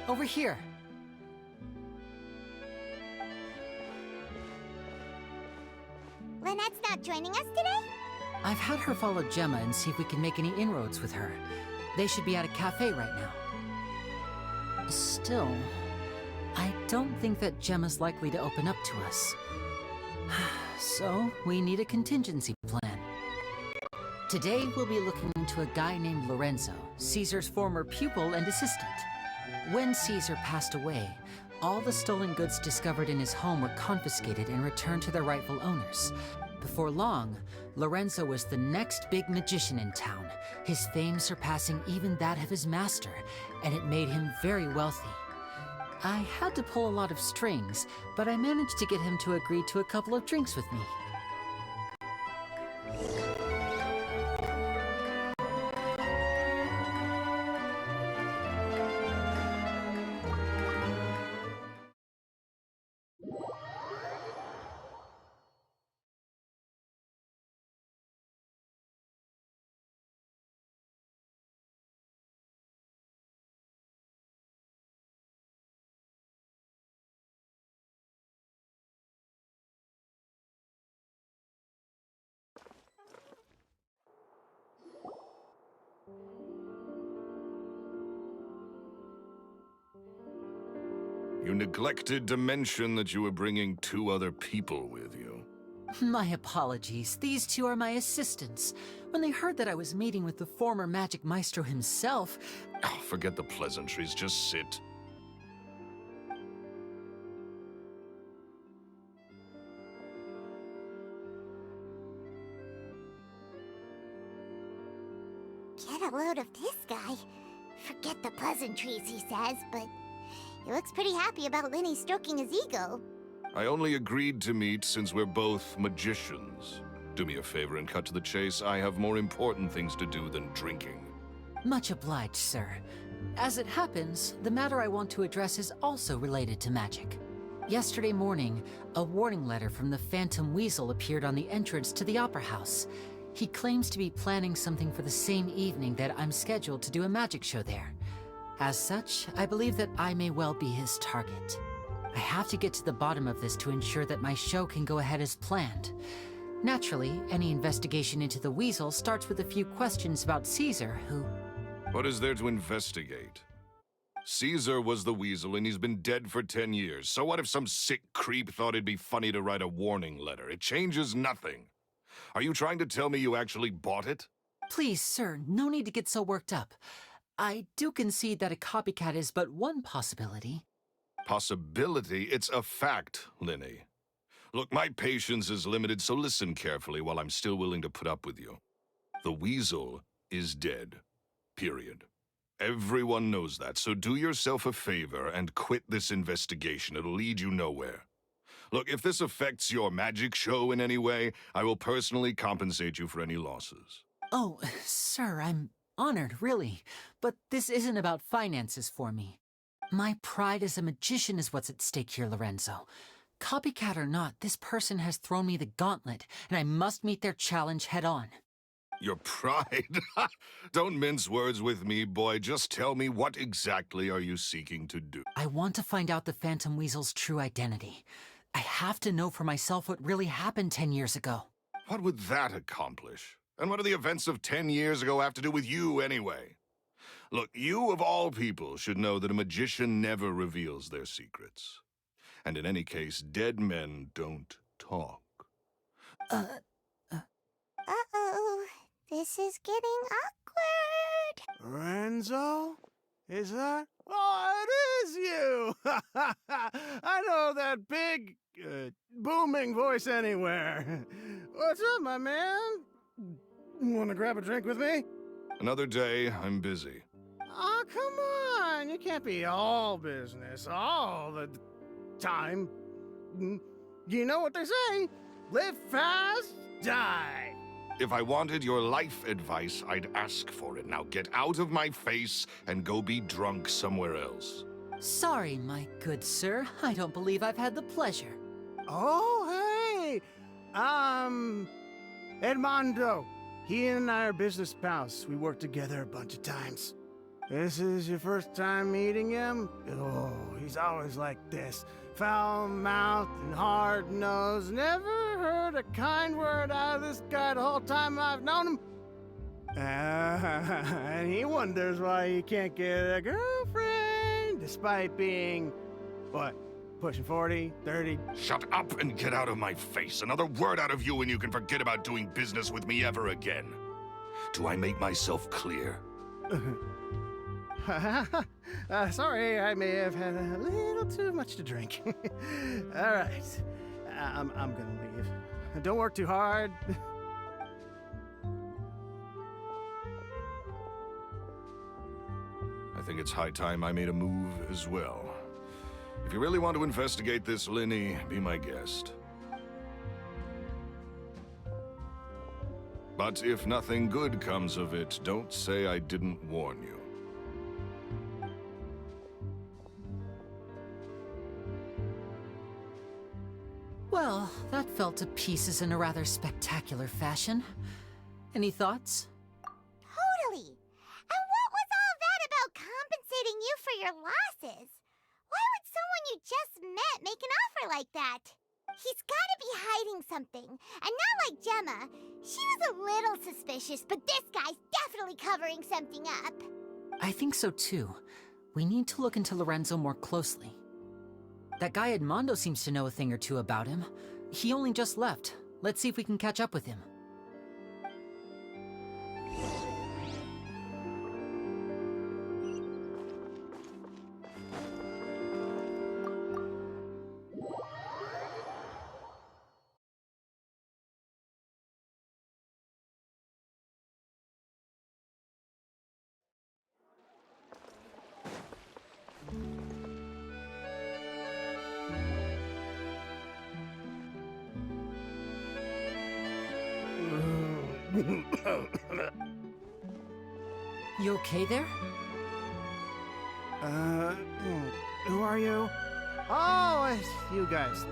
over here. Lynette's not joining us today? I've had her follow Gemma and see if we can make any inroads with her. They should be at a cafe right now. Still, I don't think that Gemma's likely to open up to us. So, we need a contingency plan. Today, we'll be looking into a guy named Lorenzo, Caesar's former pupil and assistant. When Caesar passed away, all the stolen goods discovered in his home were confiscated and returned to their rightful owners. Before long, Lorenzo was the next big magician in town, his fame surpassing even that of his master, and it made him very wealthy. I had to pull a lot of strings, but I managed to get him to agree to a couple of drinks with me. You neglected to mention that you were bringing 2 other people with you. My apologies. These 2 are my assistants. When they heard that I was meeting with the former magic maestro himself... Oh, forget the pleasantries, just sit. Get a load of this guy. Forget the pleasantries, he says, but he looks pretty happy about Lyney stroking his ego. I only agreed to meet since we're both magicians. Do me a favor and cut to the chase. I have more important things to do than drinking. Much obliged, sir. As it happens, the matter I want to address is also related to magic. Yesterday morning, a warning letter from the Phantom Weasel appeared on the entrance to the Opera House. He claims to be planning something for the same evening that I'm scheduled to do a magic show there. As such, I believe that I may well be his target. I have to get to the bottom of this to ensure that my show can go ahead as planned. Naturally, any investigation into the Weasel starts with a few questions about Caesar, who... What is there to investigate? Caesar was the Weasel and he's been dead for 10 years. So what if some sick creep thought it'd be funny to write a warning letter? It changes nothing. Are you trying to tell me you actually bought it? Please, sir, no need to get so worked up. I do concede that a copycat is but one possibility. Possibility? It's a fact, Lyney. Look, my patience is limited, so listen carefully while I'm still willing to put up with you. The Weasel is dead. Period. Everyone knows that, so do yourself a favor and quit this investigation. It'll lead you nowhere. Look, if this affects your magic show in any way, I will personally compensate you for any losses. Oh, sir, I'm honored, really. But this isn't about finances for me. My pride as a magician is what's at stake here, Lorenzo. Copycat or not, this person has thrown me the gauntlet, and I must meet their challenge head-on. Your pride? Don't mince words with me, boy. Just tell me, what exactly are you seeking to do? I want to find out the Phantom Weasel's true identity. I have to know for myself what really happened 10 years ago. What would that accomplish? And what do the events of 10 years ago have to do with you, anyway? Look, you of all people should know that a magician never reveals their secrets. And in any case, dead men don't talk. Uh-oh. This is getting awkward. Lorenzo? Is that? Oh, it is you! I know that big, booming voice anywhere. What's up, my man? Want to grab a drink with me? Another day, I'm busy. Oh, come on. You can't be all business all the time. You know what they say? Live fast, die. If I wanted your life advice, I'd ask for it. Now get out of my face and go be drunk somewhere else. Sorry, my good sir. I don't believe I've had the pleasure. Oh, hey! Edmondo. He and I are business pals. We worked together a bunch of times. This is your first time meeting him? Oh, he's always like this. Foul-mouthed and hard-nosed. Never heard a kind word out of this guy the whole time I've known him. And he wonders why he can't get a girlfriend, despite being, what, pushing 40, 30? Shut up and get out of my face. Another word out of you and you can forget about doing business with me ever again. Do I make myself clear? Sorry, I may have had a little too much to drink. All right, I'm gonna leave. Don't work too hard. I think it's high time I made a move as well. If you really want to investigate this, Lyney, be my guest. But if nothing good comes of it, don't say I didn't warn you. Well, that fell to pieces in a rather spectacular fashion. Any thoughts? Totally. And what was all that about compensating you for your losses? Why would someone you just met make an offer like that? He's gotta be hiding something. And not like Gemma. She was a little suspicious, but this guy's definitely covering something up. I think so too. We need to look into Lorenzo more closely. That guy Edmondo seems to know a thing or two about him. He only just left. Let's see if we can catch up with him. You okay there? Who are you? Oh, it's you guys.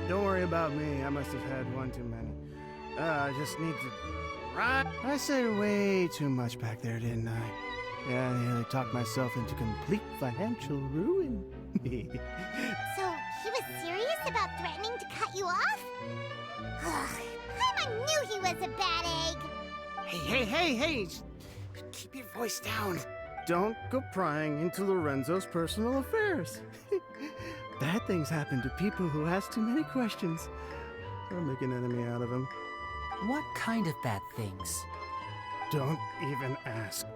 Don't worry about me. I must have had one too many. I just need to... Right? I said way too much back there, didn't I? Yeah, I nearly talked myself into complete financial ruin. So, he was serious about threatening to cut you off? Ugh, Paimon knew he was a bad egg. Hey! Keep your voice down. Don't go prying into Lorenzo's personal affairs. Bad things happen to people who ask too many questions. I'll make an enemy out of him. What kind of bad things? Don't even ask.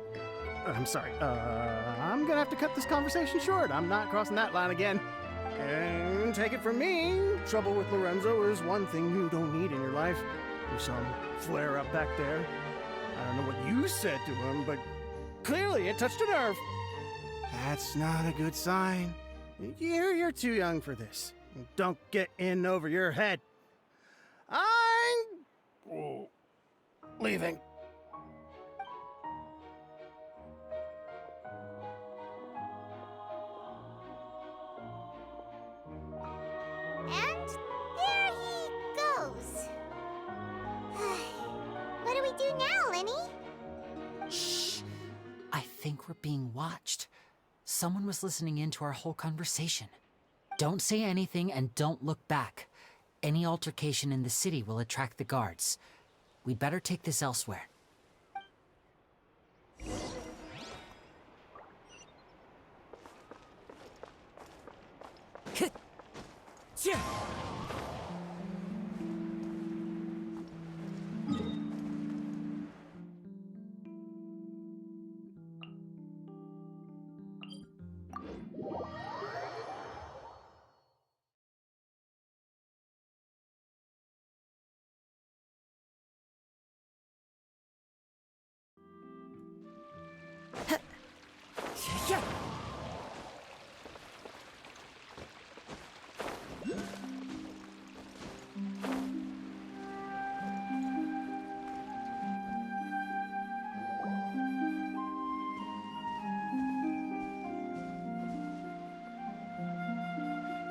I'm sorry. I'm gonna have to cut this conversation short. I'm not crossing that line again. And take it from me, trouble with Lorenzo is one thing you don't need in your life. There's some flare up back there. I don't know what you said to him, but clearly it touched a nerve. That's not a good sign. You're too young for this. Don't get in over your head. I'm leaving. And there he goes. What do we do now, Lyney? Shh! I think we're being watched. Someone was listening in to our whole conversation. Don't say anything and don't look back. Any altercation in the city will attract the guards. We'd better take this elsewhere.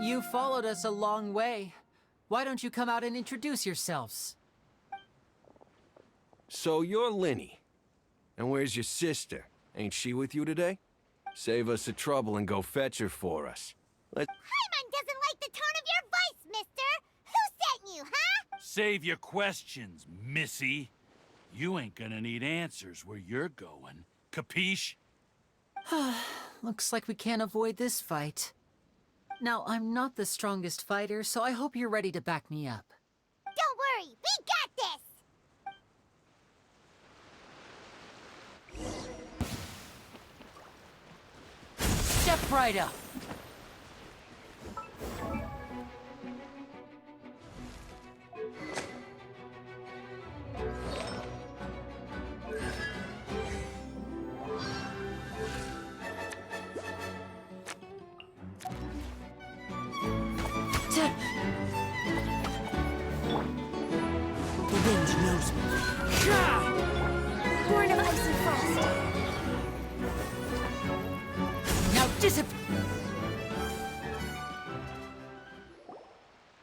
You followed us a long way. Why don't you come out and introduce yourselves? So you're Lyney. And where's your sister? Ain't she with you today? Save us the trouble and go fetch her for us. Paimon doesn't like the tone of your voice, mister! Who sent you, huh? Save your questions, missy. You ain't gonna need answers where you're going. Capiche? Looks like we can't avoid this fight. Now, I'm not the strongest fighter, so I hope you're ready to back me up. Don't worry, we got this! Step right up. The wind knows me. Born of ice and frost. Now disappear.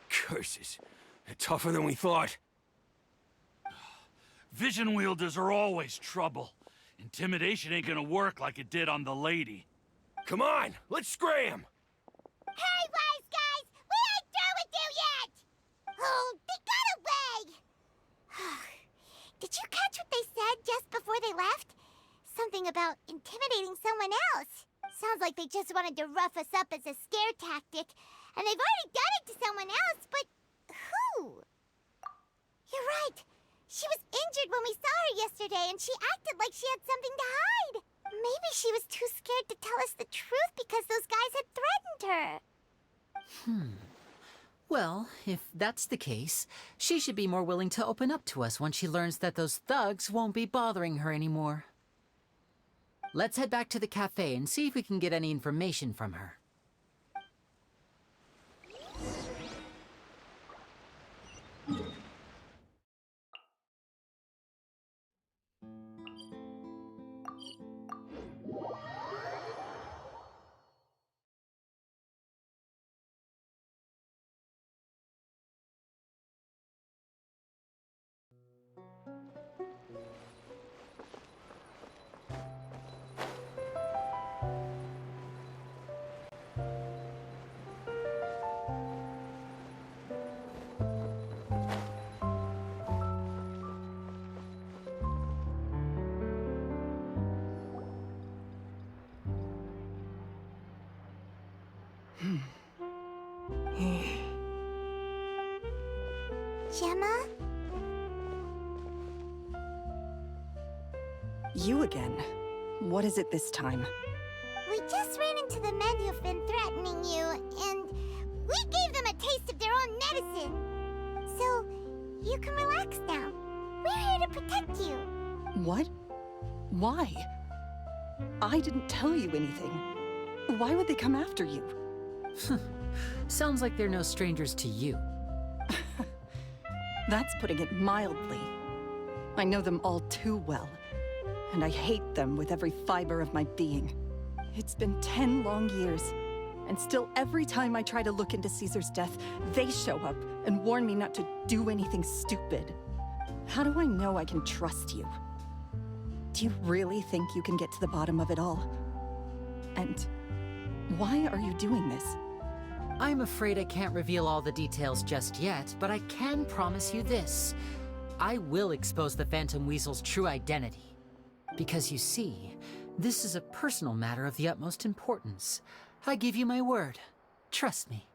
Curses. They're tougher than we thought. Vision wielders are always trouble. Intimidation ain't gonna work like it did on the lady. Come on, let's scram! Hey, wise guys! We ain't through with you yet! Oh, they got away! Did you catch what they said just before they left? Something about intimidating someone else. Sounds like they just wanted to rough us up as a scare tactic, and they've already done it to someone else, but who? You're right. She was injured when we saw her yesterday, and she acted like she had something to hide. Maybe she was too scared to tell us the truth because those guys had threatened her. Well, if that's the case, she should be more willing to open up to us once she learns that those thugs won't be bothering her anymore. Let's head back to the cafe and see if we can get any information from her. Gemma? You again. What is it this time? We just ran into the men who've been threatening you, and we gave them a taste of their own medicine. So, you can relax now. We're here to protect you. What? Why? I didn't tell you anything. Why would they come after you? Sounds like they're no strangers to you. That's putting it mildly. I know them all too well, and I hate them with every fiber of my being. It's been 10 long years, and still every time I try to look into Caesar's death, they show up and warn me not to do anything stupid. How do I know I can trust you? Do you really think you can get to the bottom of it all? And why are you doing this? I'm afraid I can't reveal all the details just yet, but I can promise you this. I will expose the Phantom Weasel's true identity. Because you see, this is a personal matter of the utmost importance. I give you my word. Trust me.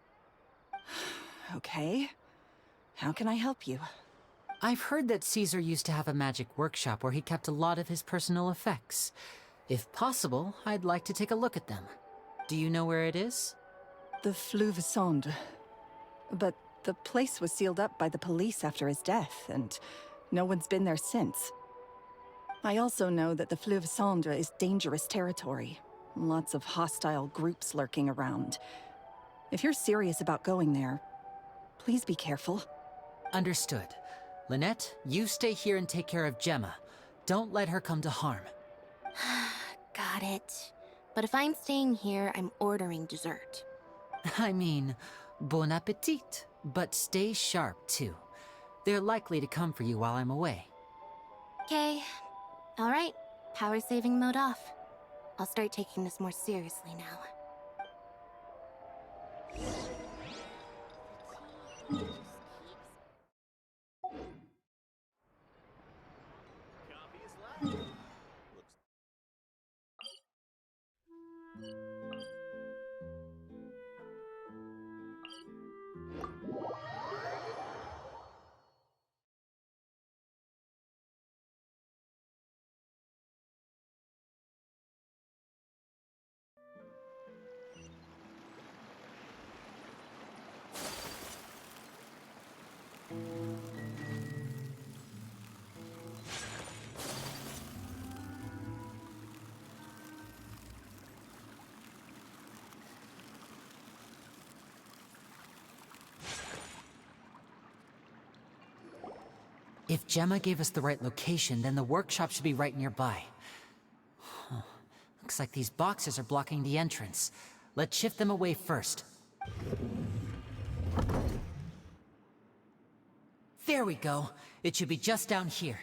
Okay. How can I help you? I've heard that Caesar used to have a magic workshop where he kept a lot of his personal effects. If possible, I'd like to take a look at them. Do you know where it is? The Fleuve Sonde. But the place was sealed up by the police after his death, and no one's been there since. I also know that the Fleuve Sonde is dangerous territory. Lots of hostile groups lurking around. If you're serious about going there, please be careful. Understood. Lynette, you stay here and take care of Gemma. Don't let her come to harm. Got it. But if I'm staying here, I'm ordering dessert. I mean, bon appetit. But stay sharp, too. They're likely to come for you while I'm away. Okay. Alright. Power saving mode off. I'll start taking this more seriously now. If Gemma gave us the right location, then the workshop should be right nearby. Huh. Looks like these boxes are blocking the entrance. Let's shift them away first. There we go. It should be just down here.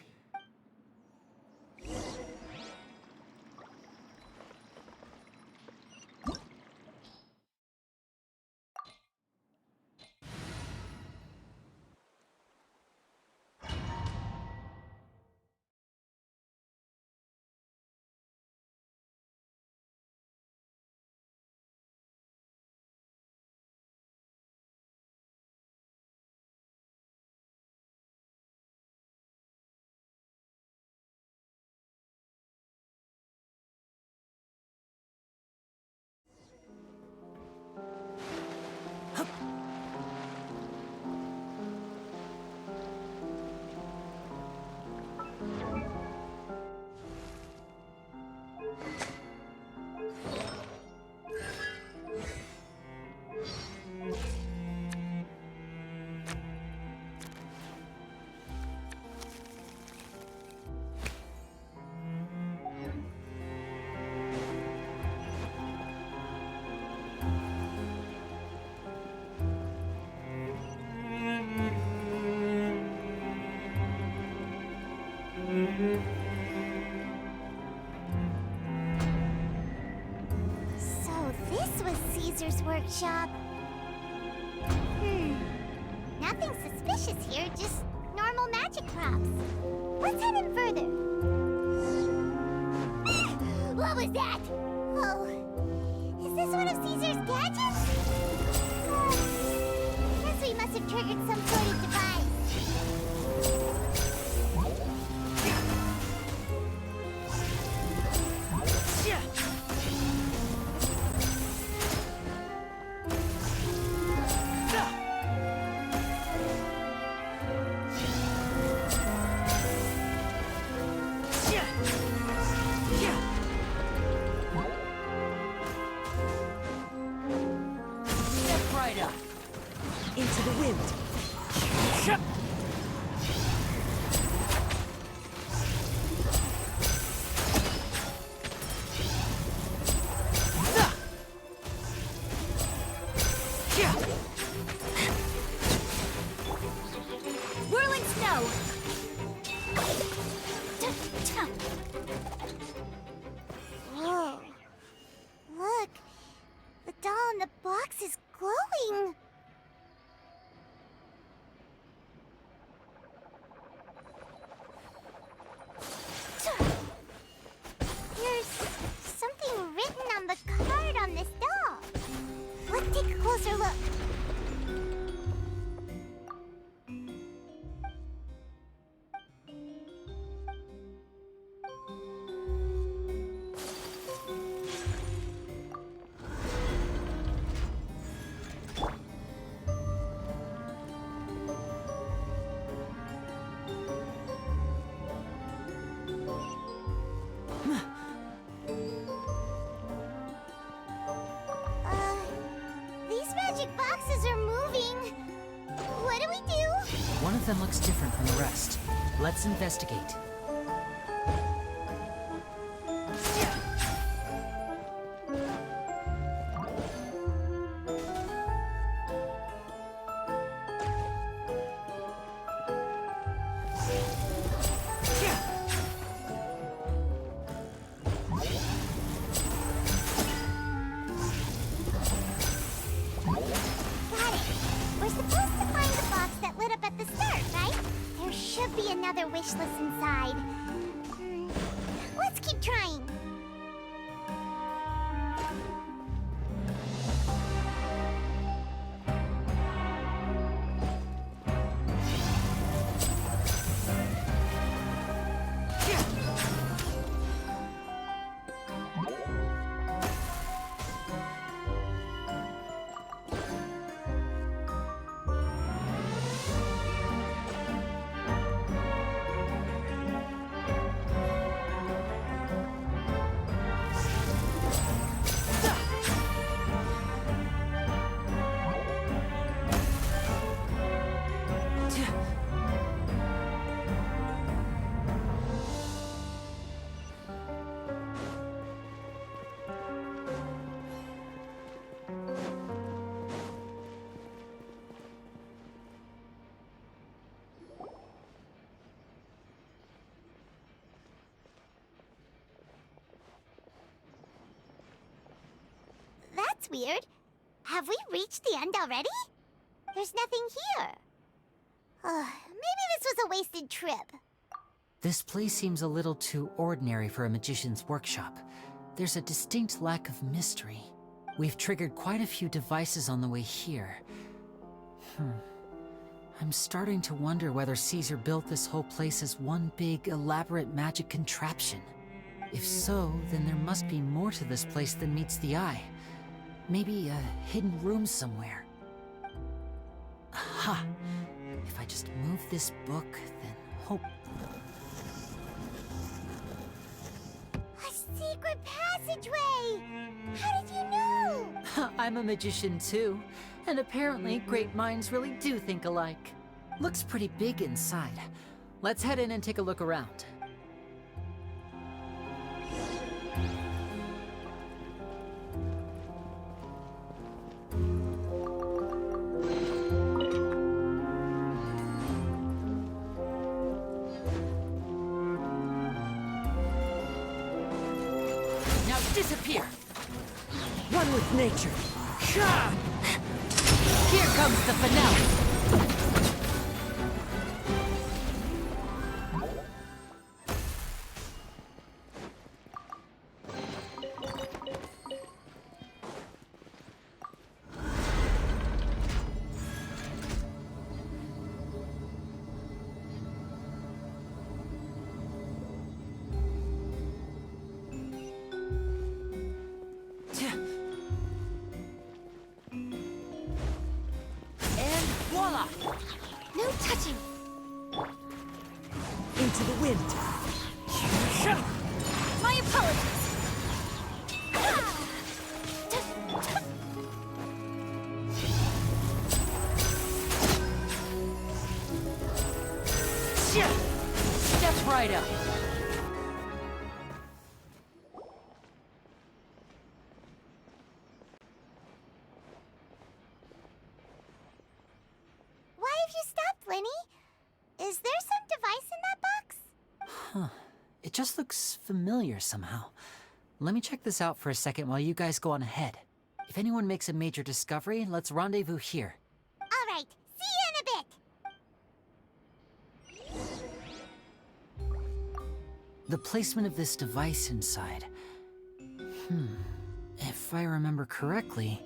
So this was Caesar's workshop. Nothing suspicious here, just normal magic props. Let's head in further. What was that? Oh, is this one of Caesar's gadgets? Guess we must have triggered some sort of device. Into the wind. Whirling snow! Whoa. Look! The doll in the box is glowing! There's something written on the card on this doll. Let's take a closer look. These magic boxes are moving. What do we do? One of them looks different from the rest. Let's investigate. speechless inside. Let's keep trying. That's weird. Have we reached the end already? There's nothing here. Maybe this was a wasted trip. This place seems a little too ordinary for a magician's workshop. There's a distinct lack of mystery. We've triggered quite a few devices on the way here. I'm starting to wonder whether Caesar built this whole place as one big, elaborate magic contraption. If so, then there must be more to this place than meets the eye. Maybe a hidden room somewhere. Aha! If I just move this book, then hope... A secret passageway! How did you know? I'm a magician too, and apparently great minds really do think alike. Looks pretty big inside. Let's head in and take a look around. Disappear! Run with nature! Here comes the finale! No touching! Into the wind! My apologies! Step right up! Why have you stopped, Lyney? Is there some device in that box? Huh. It just looks familiar somehow. Let me check this out for a second while you guys go on ahead. If anyone makes a major discovery, let's rendezvous here. All right, see you in a bit! The placement of this device inside. If I remember correctly...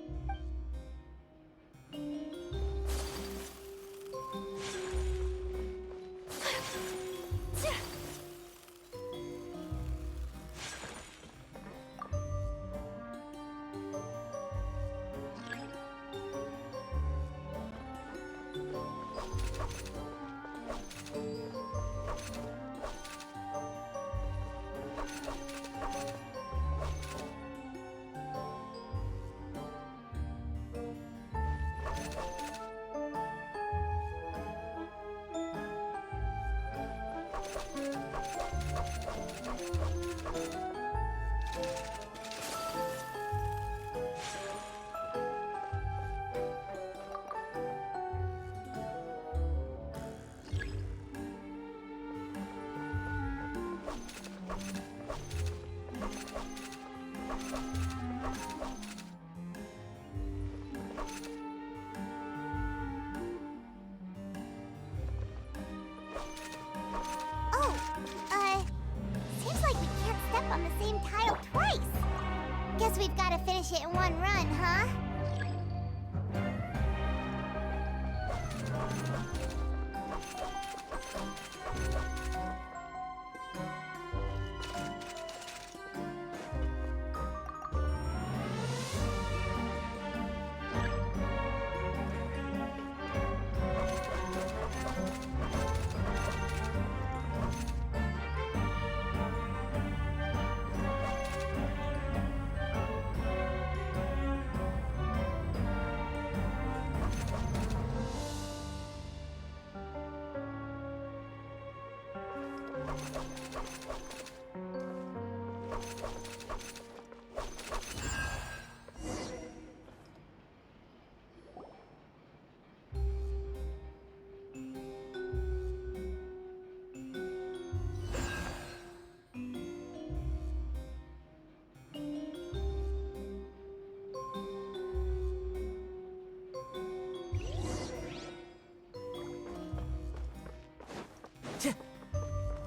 Guess we've got to finish it in one run, huh?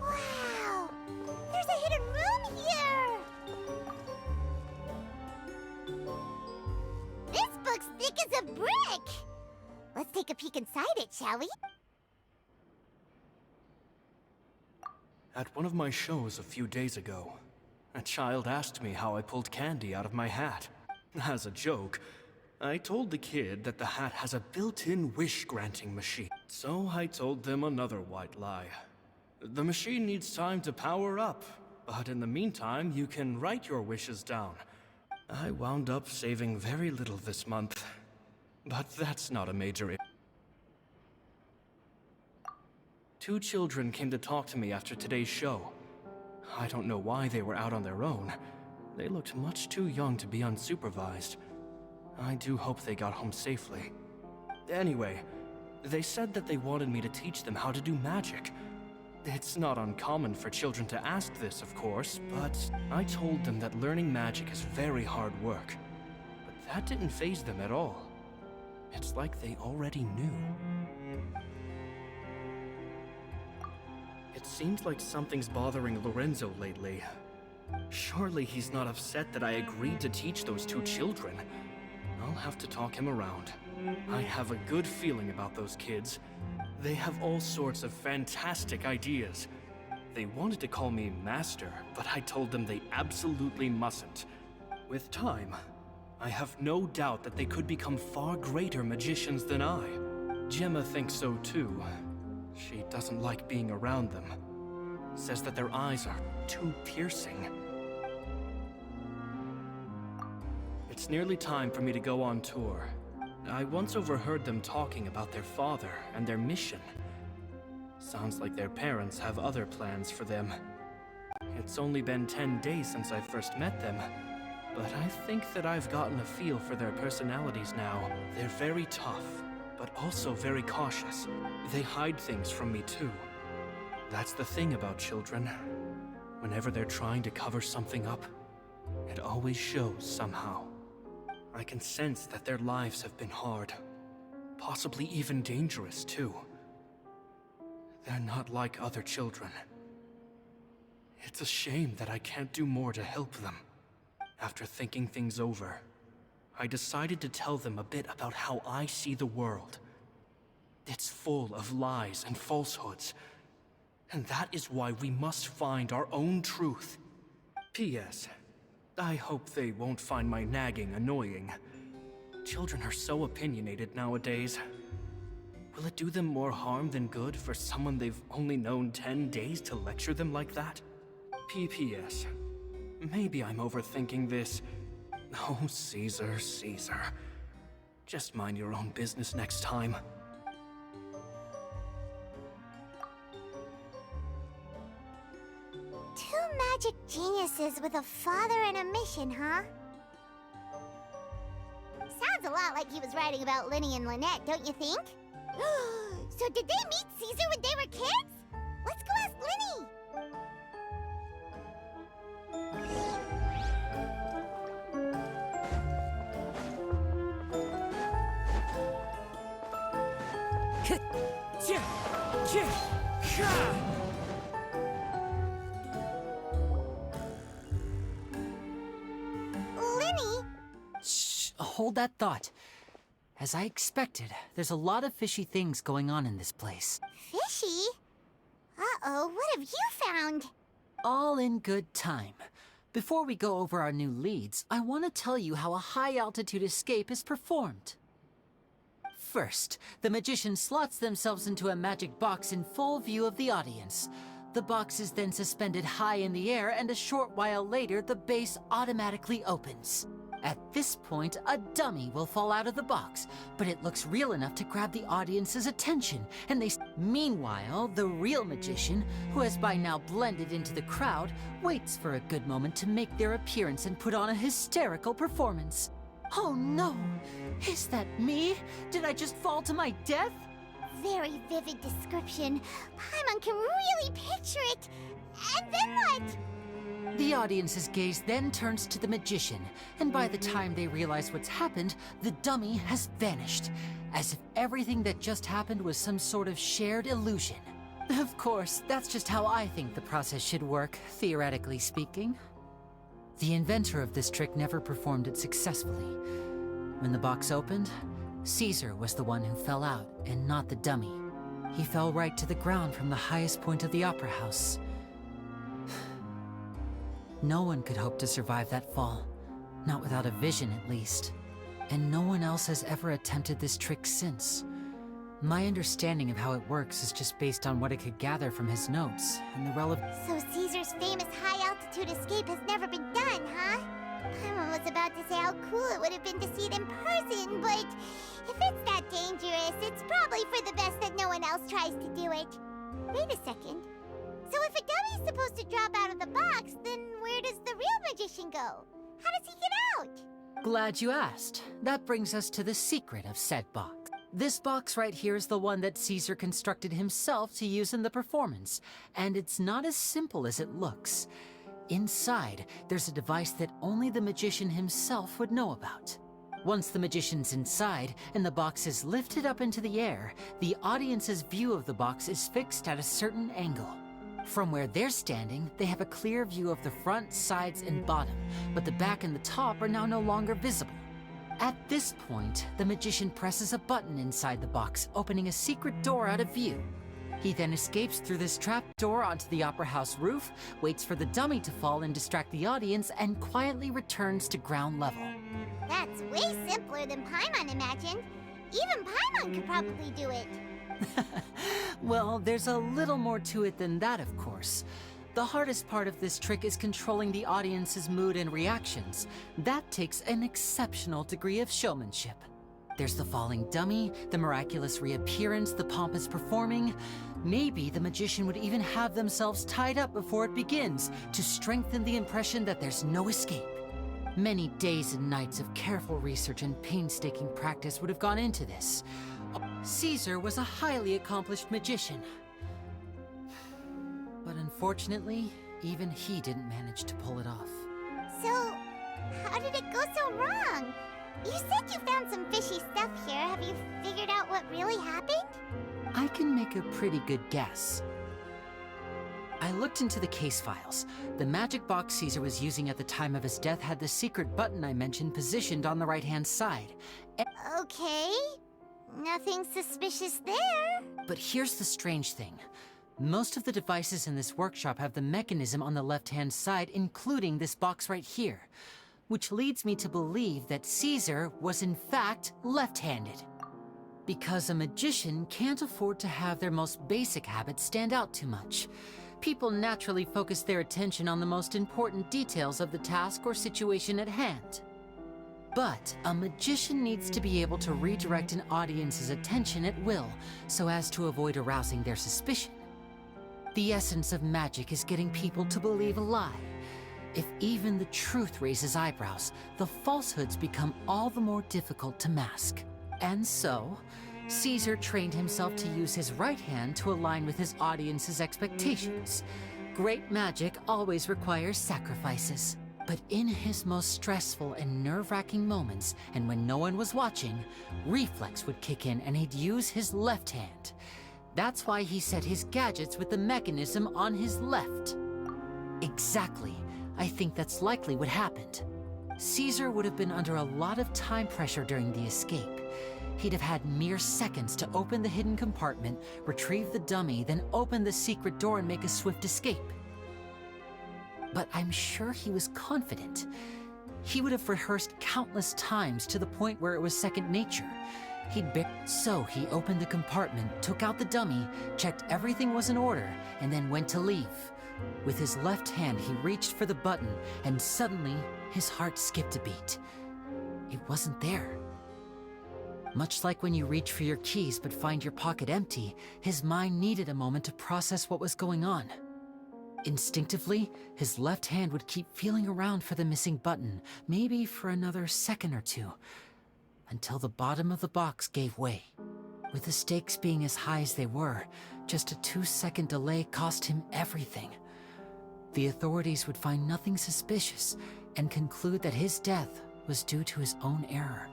Wow! There's a hidden room here! This book's thick as a brick! Let's take a peek inside it, shall we? At one of my shows a few days ago, a child asked me how I pulled candy out of my hat. As a joke, I told the kid that the hat has a built-in wish-granting machine. So I told them another white lie. The machine needs time to power up, but in the meantime, you can write your wishes down. I wound up saving very little this month, but that's not a major issue. 2 children came to talk to me after today's show. I don't know why they were out on their own. They looked much too young to be unsupervised. I do hope they got home safely. Anyway, they said that they wanted me to teach them how to do magic. It's not uncommon for children to ask this, of course, but I told them that learning magic is very hard work. But that didn't faze them at all. It's like they already knew. It seems like something's bothering Lorenzo lately. Surely he's not upset that I agreed to teach those 2 children. I'll have to talk him around. I have a good feeling about those kids. They have all sorts of fantastic ideas. They wanted to call me Master, but I told them they absolutely mustn't. With time, I have no doubt that they could become far greater magicians than I. Gemma thinks so too. She doesn't like being around them. Says that their eyes are too piercing. It's nearly time for me to go on tour. I once overheard them talking about their father and their mission. Sounds like their parents have other plans for them. It's only been 10 days since I first met them, but I think that I've gotten a feel for their personalities now. They're very tough, but also very cautious. They hide things from me too. That's the thing about children. Whenever they're trying to cover something up, it always shows somehow. I can sense that their lives have been hard, possibly even dangerous too. They're not like other children. It's a shame that I can't do more to help them. After thinking things over, I decided to tell them a bit about how I see the world. It's full of lies and falsehoods, and that is why we must find our own truth. P.S. I hope they won't find my nagging annoying. Children are so opinionated nowadays. Will it do them more harm than good for someone they've only known 10 days to lecture them like that? P.P.S. Maybe I'm overthinking this. Oh, Caesar, Caesar. Just mind your own business next time. Magic geniuses with a father and a mission, huh? Sounds a lot like he was writing about Lyney and Lynette, don't you think? So did they meet Caesar when they were kids? Let's go ask Lyney! hold that thought. As I expected, there's a lot of fishy things going on in this place. Fishy? Uh-oh, what have you found? All in good time. Before we go over our new leads, I want to tell you how a high-altitude escape is performed. First, the magician slots themselves into a magic box in full view of the audience. The box is then suspended high in the air, and a short while later, the base automatically opens. At this point, a dummy will fall out of the box, but it looks real enough to grab the audience's attention, and Meanwhile, the real magician, who has by now blended into the crowd, waits for a good moment to make their appearance and put on a hysterical performance. Oh no! Is that me? Did I just fall to my death? Very vivid description. Paimon can really picture it. And then what? The audience's gaze then turns to the magician, and by the time they realize what's happened, the dummy has vanished, as if everything that just happened was some sort of shared illusion. Of course, that's just how I think the process should work, theoretically speaking. The inventor of this trick never performed it successfully. When the box opened, Caesar was the one who fell out, and not the dummy. He fell right to the ground from the highest point of the opera house. No one could hope to survive that fall, not without a vision at least. And no one else has ever attempted this trick since. My understanding of how it works is just based on what I could gather from his notes, and the relevant— So Caesar's famous high-altitude escape has never been done, huh? Paimon was about to say how cool it would have been to see it in person, but if it's that dangerous, it's probably for the best that no one else tries to do it. Wait a second. So if a dummy's supposed to drop out of the box, then where does the real magician go? How does he get out? Glad you asked. That brings us to the secret of said box. This box right here is the one that Caesar constructed himself to use in the performance, and it's not as simple as it looks. Inside, there's a device that only the magician himself would know about. Once the magician's inside and the box is lifted up into the air, the audience's view of the box is fixed at a certain angle. From where they're standing, they have a clear view of the front, sides, and bottom, but the back and the top are now no longer visible. At this point, the magician presses a button inside the box, opening a secret door out of view. He then escapes through this trap door onto the opera house roof, waits for the dummy to fall and distract the audience, and quietly returns to ground level. That's way simpler than Paimon imagined. Even Paimon could probably do it. Well, there's a little more to it than that, of course. The hardest part of this trick is controlling the audience's mood and reactions. That takes an exceptional degree of showmanship. There's the falling dummy, the miraculous reappearance, the pompous performing. Maybe the magician would even have themselves tied up before it begins to strengthen the impression that there's no escape. Many days and nights of careful research and painstaking practice would have gone into this. Caesar was a highly accomplished magician. But unfortunately, even he didn't manage to pull it off. So, how did it go so wrong? You said you found some fishy stuff here. Have you figured out what really happened? I can make a pretty good guess. I looked into the case files. The magic box Caesar was using at the time of his death had the secret button I mentioned positioned on the right-hand side. Okay. Nothing suspicious there. But here's the strange thing. Most of the devices in this workshop have the mechanism on the left-hand side, including this box right here, which leads me to believe that Caesar was in fact left-handed. Because a magician can't afford to have their most basic habits stand out too much. People naturally focus their attention on the most important details of the task or situation at hand. But a magician needs to be able to redirect an audience's attention at will, so as to avoid arousing their suspicion. The essence of magic is getting people to believe a lie. If even the truth raises eyebrows, the falsehoods become all the more difficult to mask. And so, Caesar trained himself to use his right hand to align with his audience's expectations. Great magic always requires sacrifices. But in his most stressful and nerve-wracking moments, and when no one was watching, reflex would kick in and he'd use his left hand. That's why he set his gadgets with the mechanism on his left. Exactly. I think that's likely what happened. Caesar would have been under a lot of time pressure during the escape. He'd have had mere seconds to open the hidden compartment, retrieve the dummy, then open the secret door and make a swift escape. But I'm sure he was confident. He would have rehearsed countless times to the point where it was second nature. So he opened the compartment, took out the dummy, checked everything was in order, and then went to leave. With his left hand, he reached for the button, and suddenly, his heart skipped a beat. It wasn't there. Much like when you reach for your keys but find your pocket empty, his mind needed a moment to process what was going on. Instinctively, his left hand would keep feeling around for the missing button, maybe for another second or two, until the bottom of the box gave way. With the stakes being as high as they were, just a 2-second delay cost him everything. The authorities would find nothing suspicious and conclude that his death was due to his own error.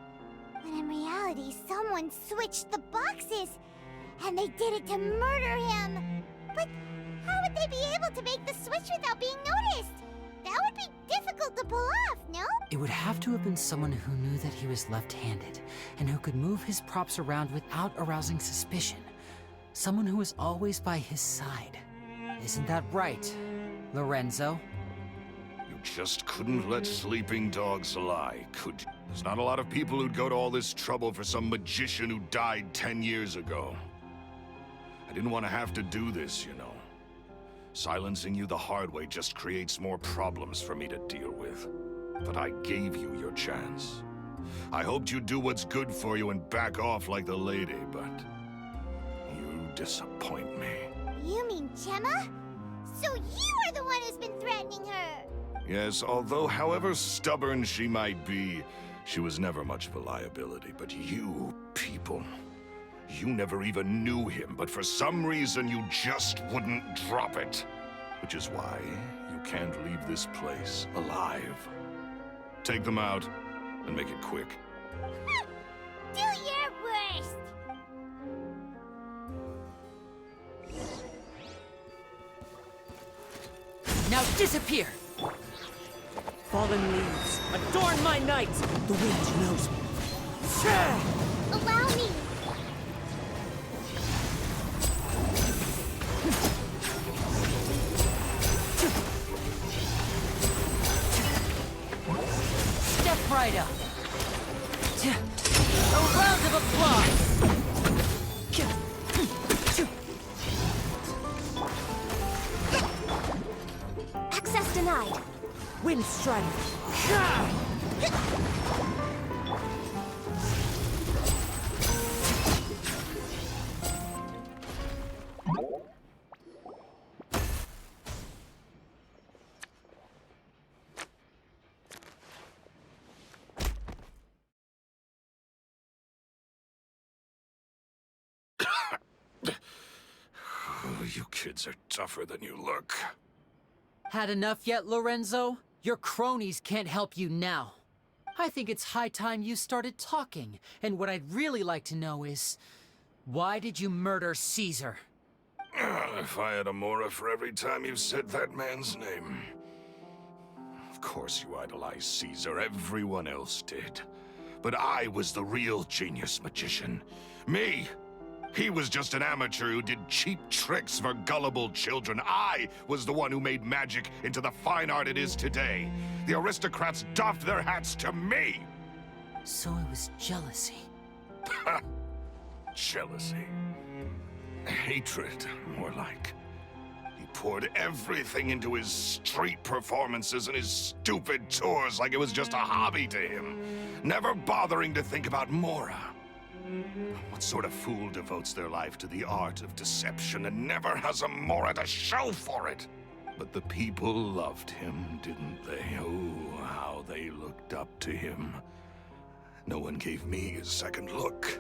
When in reality, someone switched the boxes, and they did it to murder him. But how would they be able to make the switch without being noticed? That would be difficult to pull off, no? It would have to have been someone who knew that he was left-handed, and who could move his props around without arousing suspicion. Someone who was always by his side. Isn't that right, Lorenzo? You just couldn't let sleeping dogs lie, could you? There's not a lot of people who'd go to all this trouble for some magician who died 10 years ago. I didn't want to have to do this, you know. Silencing you the hard way just creates more problems for me to deal with. But I gave you your chance. I hoped you'd do what's good for you and back off like the lady, but you disappoint me. You mean Gemma? So you are the one who's been threatening her! Yes, although however stubborn she might be, she was never much of a liability. But you people, you never even knew him, but for some reason you just wouldn't drop it. Which is why you can't leave this place alive. Take them out, and make it quick. Do your worst! Now disappear! Fallen leaves, adorn my night! The wind knows me. Allow me! Step right up! A round of applause! Access denied. Wind strike. You kids are tougher than you look. Had enough yet, Lorenzo? Your cronies can't help you now. I think it's high time you started talking, and what I'd really like to know is, why did you murder Caesar? If I had a mora for every time you said that man's name. Of course you idolized Caesar, everyone else did. But I was the real genius magician. Me! He was just an amateur who did cheap tricks for gullible children. I was the one who made magic into the fine art it is today. The aristocrats doffed their hats to me! So it was jealousy. Jealousy. Hatred, more like. He poured everything into his street performances and his stupid tours like it was just a hobby to him, never bothering to think about Mora. What sort of fool devotes their life to the art of deception and never has a Mora to show for it? But the people loved him, didn't they? Oh, how they looked up to him. No one gave me a second look.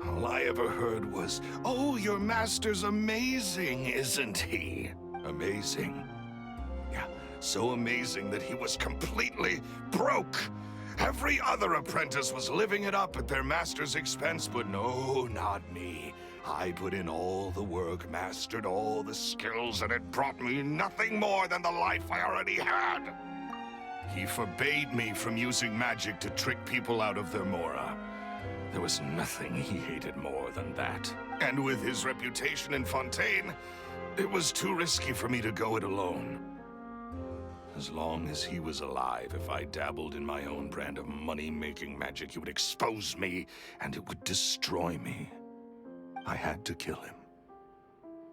All I ever heard was, "Oh, your master's amazing, isn't he?" Amazing. Yeah, so amazing that he was completely broke. Every other apprentice was living it up at their master's expense, but no, not me. I put in all the work, mastered all the skills, and it brought me nothing more than the life I already had. He forbade me from using magic to trick people out of their mora. There was nothing he hated more than that. And with his reputation in Fontaine, it was too risky for me to go it alone. As long as he was alive, if I dabbled in my own brand of money-making magic, he would expose me, and it would destroy me. I had to kill him.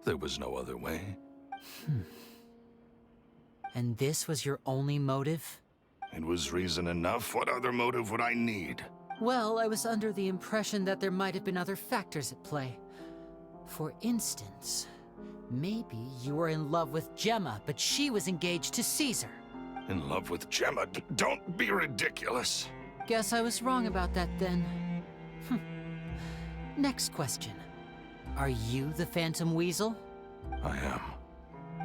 There was no other way. And this was your only motive? It was reason enough. What other motive would I need? Well, I was under the impression that there might have been other factors at play. For instance, maybe you were in love with Gemma, but she was engaged to Caesar. In love with Gemma? Don't be ridiculous. Guess I was wrong about that then. Next question. Are you the Phantom Weasel? I am.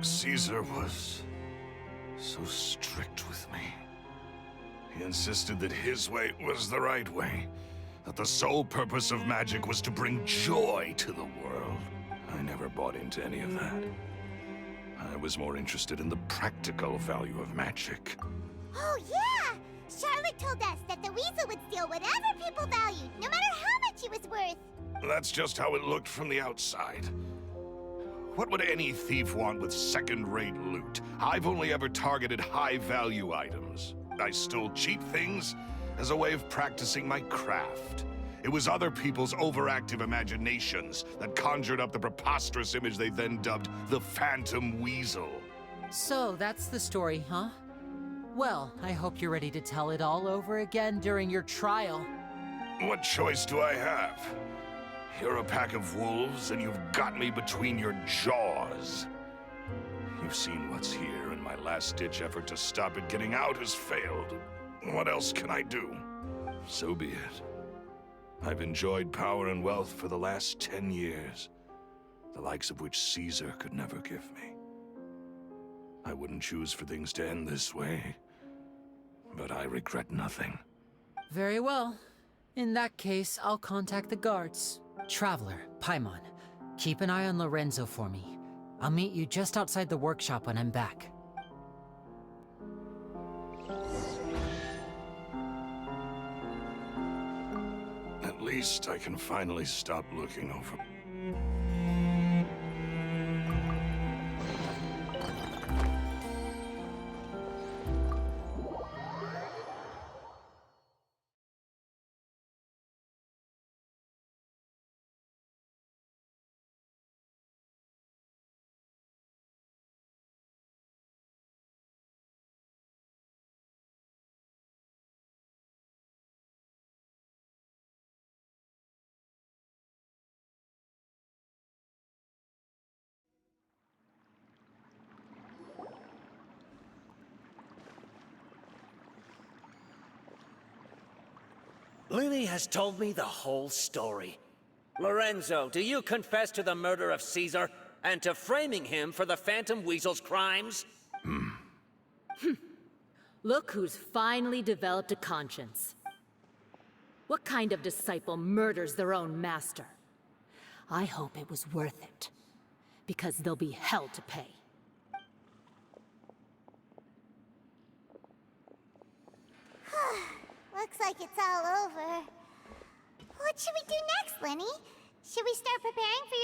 Caesar was so strict with me. He insisted that his way was the right way, that the sole purpose of magic was to bring joy to the world. I never bought into any of that. I was more interested in the practical value of magic. Oh, yeah! Charlotte told us that the weasel would steal whatever people valued, no matter how much it was worth. That's just how it looked from the outside. What would any thief want with second-rate loot? I've only ever targeted high-value items. I stole cheap things as a way of practicing my craft. It was other people's overactive imaginations that conjured up the preposterous image they then dubbed the Phantom Weasel. So, that's the story, huh? Well, I hope you're ready to tell it all over again during your trial. What choice do I have? You're a pack of wolves, and you've got me between your jaws. You've seen what's here, and my last-ditch effort to stop it getting out has failed. What else can I do? So be it. I've enjoyed power and wealth for the last 10 years, the likes of which Caesar could never give me. I wouldn't choose for things to end this way, but I regret nothing. Very well. In that case, I'll contact the guards. Traveler, Paimon, keep an eye on Lorenzo for me. I'll meet you just outside the workshop when I'm back. At least I can finally stop looking over. Lyney has told me the whole story. Lorenzo, do you confess to the murder of Caesar and to framing him for the Phantom Weasel's crimes? Look who's finally developed a conscience. What kind of disciple murders their own master? I hope it was worth it, because there'll be hell to pay. Looks like it's all over. What should we do next, Lyney? Should we start preparing for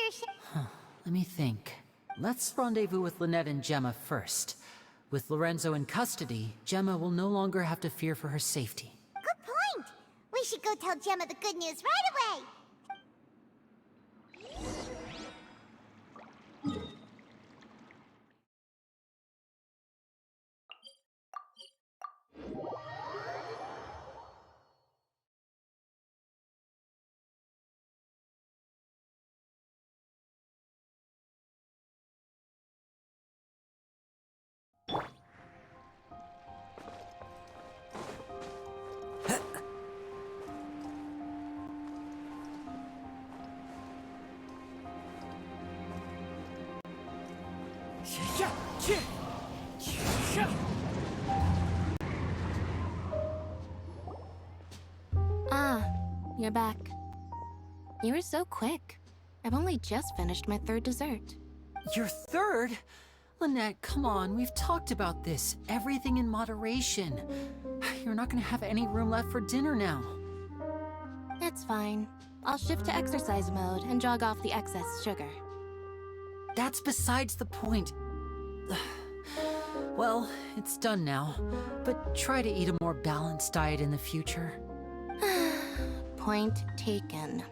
your Let me think. Let's rendezvous with Lynette and Gemma first. With Lorenzo in custody, Gemma will no longer have to fear for her safety. Good point! We should go tell Gemma the good news right away! Ah, you're back. You were so quick. I've only just finished my third dessert. Your third? Lynette, come on, we've talked about this. Everything in moderation. You're not gonna have any room left for dinner now. It's fine. I'll shift to exercise mode and jog off the excess sugar. That's besides the point. Well, it's done now, but try to eat a more balanced diet in the future. Point taken.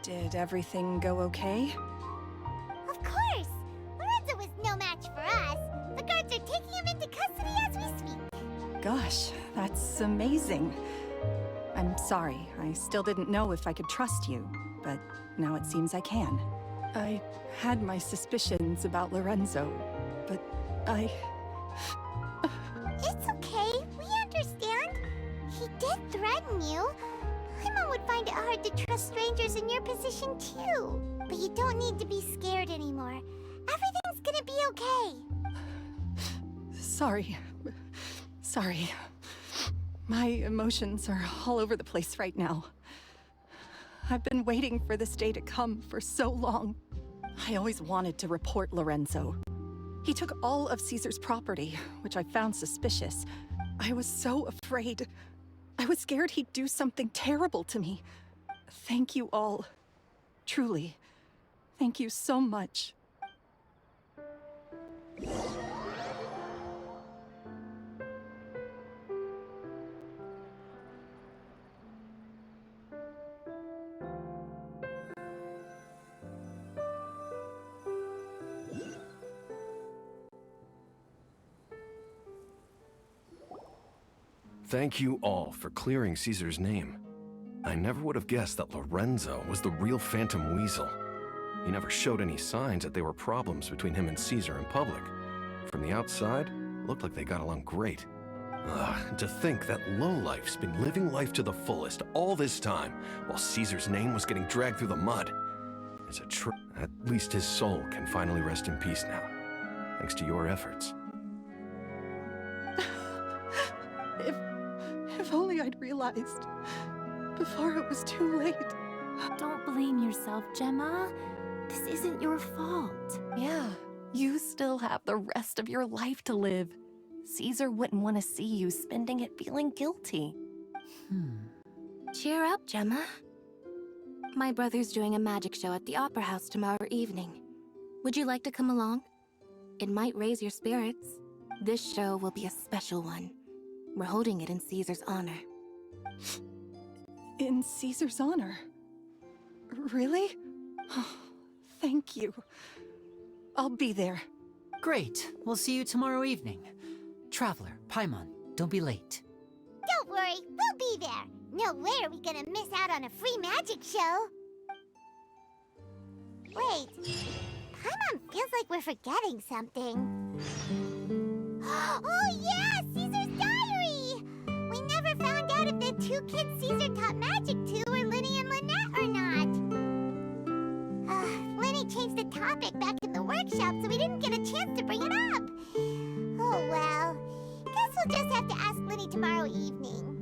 Did everything go okay? Of course! Lorenzo was no match for us. The guards are taking him into custody as we speak. Gosh, that's amazing. I'm sorry, I still didn't know if I could trust you, but now it seems I can. I had my suspicions about Lorenzo, but It's okay, we understand. He did threaten you. Paimon would find it hard to trust strangers in your position too. But you don't need to be scared anymore. Everything's gonna be okay. Sorry. My emotions are all over the place right now. I've been waiting for this day to come for so long. I always wanted to report Lorenzo. He took all of Caesar's property, which I found suspicious. I was so afraid. I was scared he'd do something terrible to me. Thank you all. Truly. Thank you so much. Thank you all for clearing Caesar's name. I never would have guessed that Lorenzo was the real Phantom Weasel. He never showed any signs that there were problems between him and Caesar in public. From the outside, it looked like they got along great. To think that lowlife's been living life to the fullest all this time, while Caesar's name was getting dragged through the mud. It's a At least his soul can finally rest in peace now, thanks to your efforts. If only I'd realized before it was too late. Don't blame yourself, Gemma. This isn't your fault. Yeah, you still have the rest of your life to live. Caesar wouldn't want to see you spending it feeling guilty. Cheer up, Gemma. My brother's doing a magic show at the Opera House tomorrow evening. Would you like to come along? It might raise your spirits. This show will be a special one. We're holding it in Caesar's honor. In Caesar's honor? Really? Thank you. I'll be there. Great. We'll see you tomorrow evening. Traveler, Paimon, don't be late. Don't worry, we'll be there. No way are we gonna miss out on a free magic show. Wait, Paimon feels like we're forgetting something. Oh yeah, Caesar's diary! We never found out if the two kids Caesar taught magic to were Lyney and Lynette or not. Lyney changed the topic back in the workshop, so we didn't get a chance to bring it up. Oh well, guess we'll just have to ask Lyney tomorrow evening.